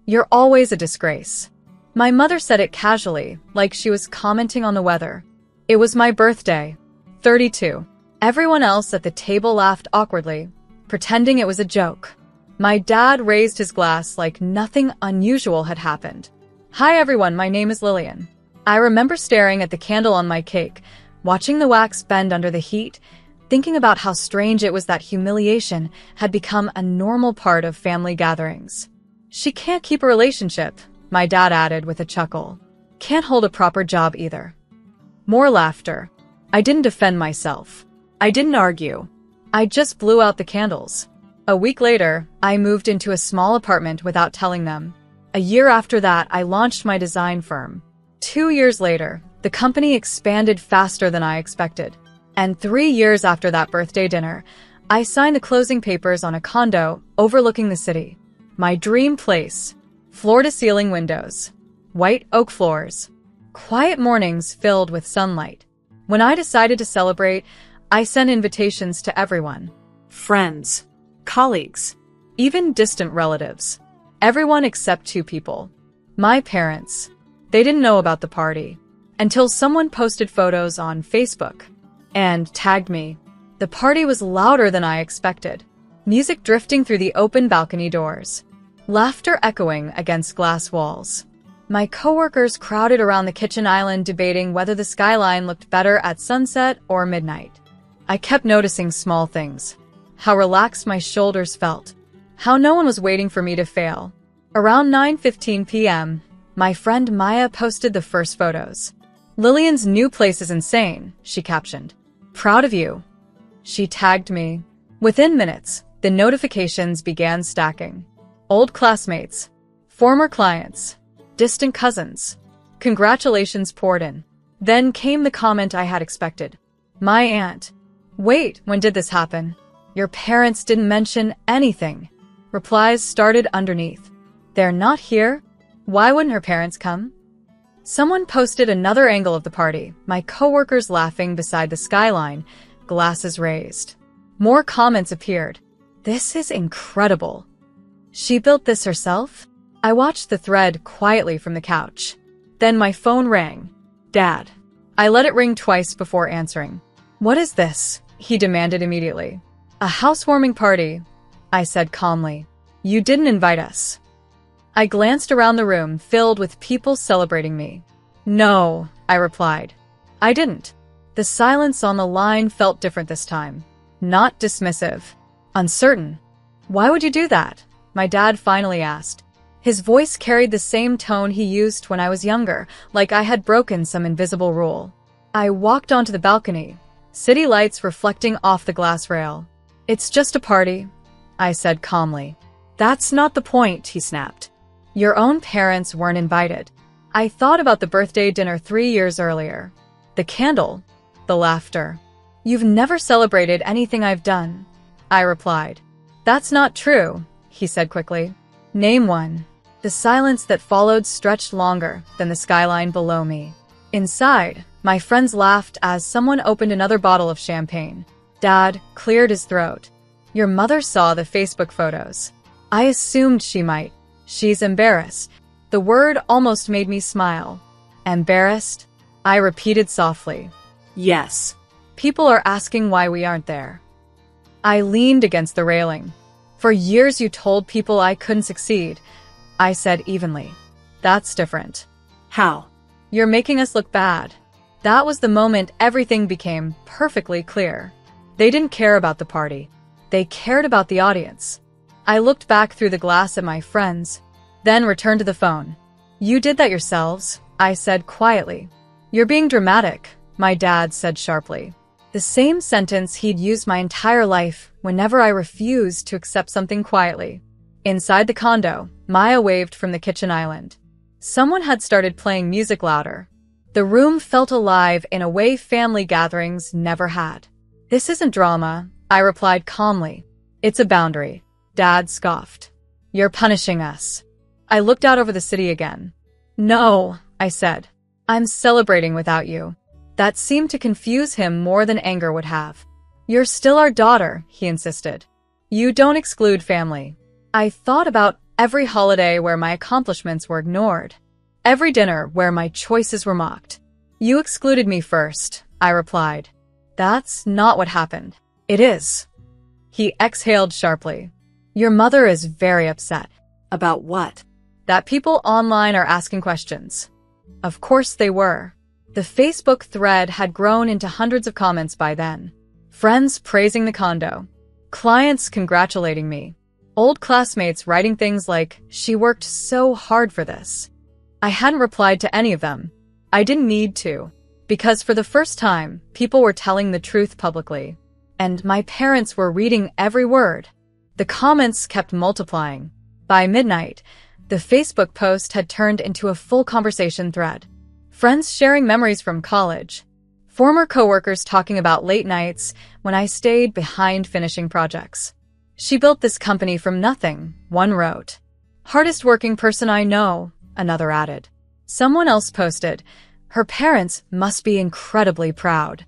You're always a disgrace." My mother said it casually, like she was commenting on the weather. It was my birthday. 32. Everyone else at the table laughed awkwardly, pretending it was a joke. My dad raised his glass like nothing unusual had happened. "Hi everyone, my name is Lillian." I remember staring at the candle on my cake, watching the wax bend under the heat, thinking about how strange it was that humiliation had become a normal part of family gatherings. "She can't keep a relationship," my dad added with a chuckle. "Can't hold a proper job either." More laughter. I didn't defend myself. I didn't argue. I just blew out the candles. A week later, I moved into a small apartment without telling them. A year after that, I launched my design firm. 2 years later, the company expanded faster than I expected. And 3 years after that birthday dinner, I signed the closing papers on a condo overlooking the city. My dream place. Floor-to-ceiling windows. White oak floors. Quiet mornings filled with sunlight. When I decided to celebrate, I sent invitations to everyone. Friends, colleagues, even distant relatives. Everyone except 2 people. My parents. They didn't know about the party until someone posted photos on Facebook and tagged me. The party was louder than I expected. Music drifting through the open balcony doors. Laughter echoing against glass walls. My coworkers crowded around the kitchen island debating whether the skyline looked better at sunset or midnight. I kept noticing small things. How relaxed my shoulders felt. How no one was waiting for me to fail. Around 9:15 p.m., my friend Maya posted the first photos. "Lillian's new place is insane," she captioned. "Proud of you." She tagged me. Within minutes, the notifications began stacking. Old classmates, former clients, distant cousins. Congratulations poured in. Then came the comment I had expected. "My aunt." "Wait, when did this happen? Your parents didn't mention anything." Replies started underneath. "They're not here? Why wouldn't her parents come?" Someone posted another angle of the party, my coworkers laughing beside the skyline, glasses raised. More comments appeared. "This is incredible. She built this herself?" I watched the thread quietly from the couch. Then my phone rang. Dad. I let it ring twice before answering. "What is this?" he demanded immediately. "A housewarming party," I said calmly. "You didn't invite us." I glanced around the room filled with people celebrating me. "No," I replied. "I didn't." The silence on the line felt different this time. Not dismissive. Uncertain. "Why would you do that?" my dad finally asked. His voice carried the same tone he used when I was younger, like I had broken some invisible rule. I walked onto the balcony, city lights reflecting off the glass rail. "It's just a party," I said calmly. "That's not the point," he snapped. "Your own parents weren't invited." I thought about the birthday dinner 3 years earlier. The candle, the laughter. "You've never celebrated anything I've done," I replied. "That's not true," he said quickly. "Name one." The silence that followed stretched longer than the skyline below me. Inside, my friends laughed as someone opened another bottle of champagne. Dad cleared his throat. "Your mother saw the Facebook photos." I assumed she might. "She's embarrassed." The word almost made me smile. "Embarrassed?" I repeated softly. "Yes. People are asking why we aren't there." I leaned against the railing. "For years you told people I couldn't succeed," I said evenly. "That's different." "How?" "You're making us look bad." That was the moment everything became perfectly clear. They didn't care about the party. They cared about the audience. I looked back through the glass at my friends, then returned to the phone. "You did that yourselves," I said quietly. "You're being dramatic," my dad said sharply. The same sentence he'd used my entire life whenever I refused to accept something quietly. Inside the condo, Maya waved from the kitchen island. Someone had started playing music louder. The room felt alive in a way family gatherings never had. "This isn't drama," I replied calmly. "It's a boundary." Dad scoffed. "You're punishing us." I looked out over the city again. "No," I said. "I'm celebrating without you." That seemed to confuse him more than anger would have. "You're still our daughter," he insisted. "You don't exclude family." I thought about every holiday where my accomplishments were ignored, every dinner where my choices were mocked. You excluded me first, I replied. That's not what happened. It is. He exhaled sharply. Your mother is very upset. About what? That people online are asking questions. Of course they were. The Facebook thread had grown into hundreds of comments by then. Friends praising the condo. Clients congratulating me. Old classmates writing things like, she worked so hard for this. I hadn't replied to any of them. I didn't need to, because for the first time, people were telling the truth publicly. And my parents were reading every word. The comments kept multiplying. By midnight, the Facebook post had turned into a full conversation thread. Friends sharing memories from college. Former coworkers talking about late nights when I stayed behind finishing projects. She built this company from nothing, one wrote. Hardest working person I know, another added. Someone else posted, her parents must be incredibly proud.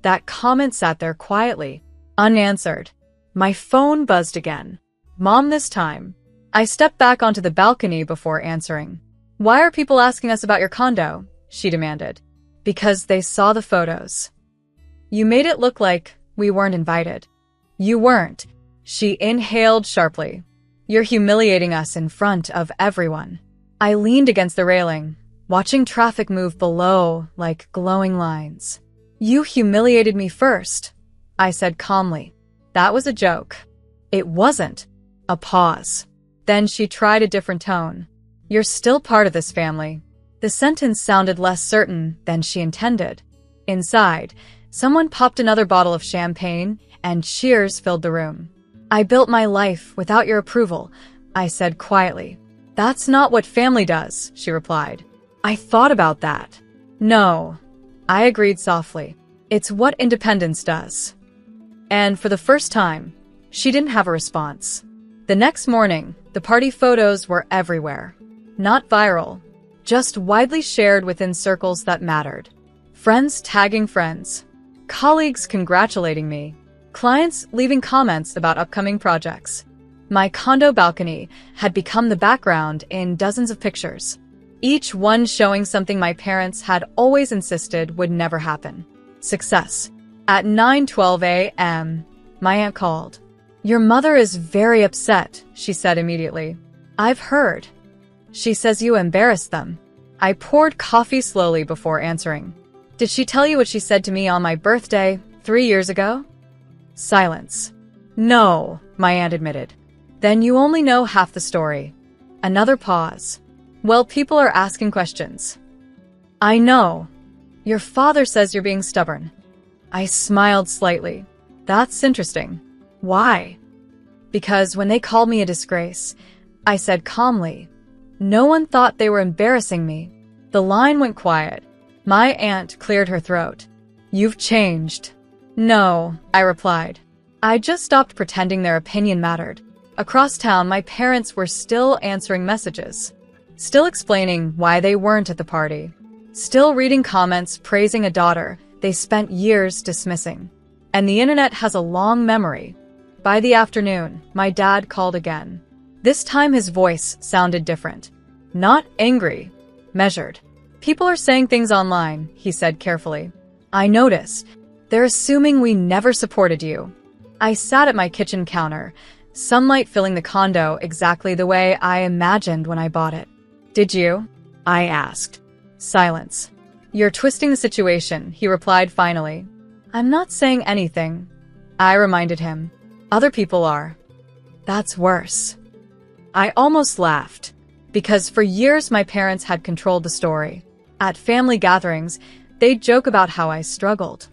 That comment sat there quietly, unanswered. My phone buzzed again. Mom this time. I stepped back onto the balcony before answering. Why are people asking us about your condo? She demanded. Because they saw the photos. You made it look like we weren't invited. You weren't. She inhaled sharply. You're humiliating us in front of everyone. I leaned against the railing, watching traffic move below like glowing lines. You humiliated me first, I said calmly. That was a joke. It wasn't. A pause. Then she tried a different tone. You're still part of this family. The sentence sounded less certain than she intended. Inside, someone popped another bottle of champagne, and cheers filled the room. I built my life without your approval, I said quietly. That's not what family does, she replied. I thought about that. No, I agreed softly. It's what independence does. And for the first time, she didn't have a response. The next morning, the party photos were everywhere. Not viral, just widely shared within circles that mattered. Friends tagging friends. Colleagues congratulating me. Clients leaving comments about upcoming projects. My condo balcony had become the background in dozens of pictures. Each one showing something my parents had always insisted would never happen. Success. At 9:12 a.m., my aunt called. Your mother is very upset, she said immediately. I've heard. She says you embarrassed them. I poured coffee slowly before answering. Did she tell you what she said to me on my birthday 3 years ago? Silence. No, my aunt admitted. Then you only know half the story. Another pause. Well, people are asking questions. I know. Your father says you're being stubborn. I smiled slightly. That's interesting. Why? Because when they called me a disgrace, I said calmly, no one thought they were embarrassing me. The line went quiet. My aunt cleared her throat. You've changed. No, I replied. I just stopped pretending their opinion mattered. Across town, my parents were still answering messages, still explaining why they weren't at the party, still reading comments praising a daughter they spent years dismissing. And the internet has a long memory. By the afternoon, my dad called again. This time his voice sounded different. Not angry, measured. People are saying things online, he said carefully. I noticed. They're assuming we never supported you. I sat at my kitchen counter, sunlight filling the condo exactly the way I imagined when I bought it. Did you? I asked. Silence. You're twisting the situation, he replied finally. I'm not saying anything, I reminded him. Other people are. That's worse. I almost laughed, because for years my parents had controlled the story. At family gatherings, they'd joke about how I struggled,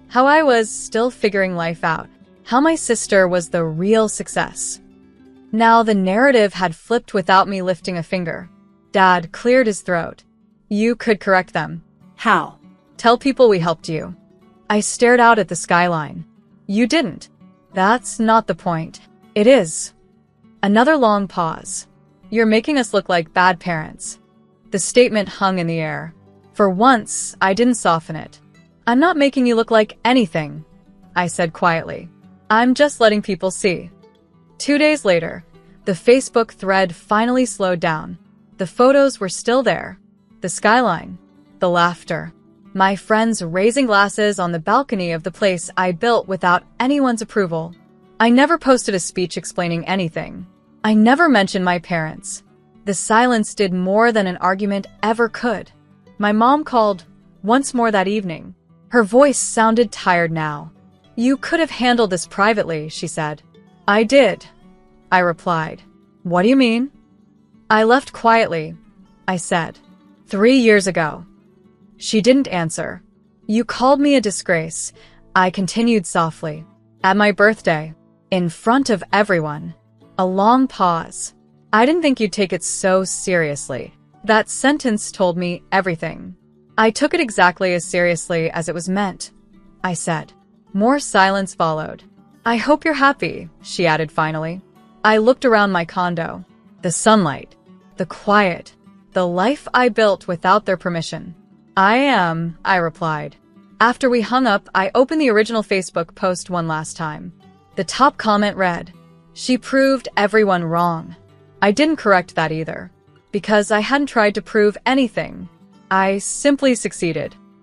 how I was still figuring life out, how my sister was the real success. Now the narrative had flipped without me lifting a finger. Dad cleared his throat. You could correct them. How? Tell people we helped you. I stared out at the skyline. You didn't. That's not the point. It is. Another long pause. You're making us look like bad parents. The statement hung in the air. For once, I didn't soften it. I'm not making you look like anything, I said quietly. I'm just letting people see. 2 days later, The Facebook thread finally slowed down. The photos were still there. The skyline. The laughter. My friends raising glasses on the balcony of the place I built without anyone's approval. I never posted a speech explaining anything. I never mentioned my parents. The silence did more than an argument ever could. My mom called once more that evening. Her voice sounded tired now. "You could have handled this privately," she said. "I did," I replied. "What do you mean?" "I left quietly," I said. 3 years ago." She didn't answer. "You called me a disgrace," I continued softly. "At my birthday. In front of everyone." A long pause. "I didn't think you'd take it so seriously." That sentence told me everything. "I took it exactly as seriously as it was meant," I said. More silence followed. "I hope you're happy," she added finally. I looked around my condo. The sunlight. The quiet. The life I built without their permission. "I am," I replied. After we hung up, I opened the original Facebook post one last time. The top comment read, "She proved everyone wrong." I didn't correct that either, because I hadn't tried to prove anything. I simply succeeded.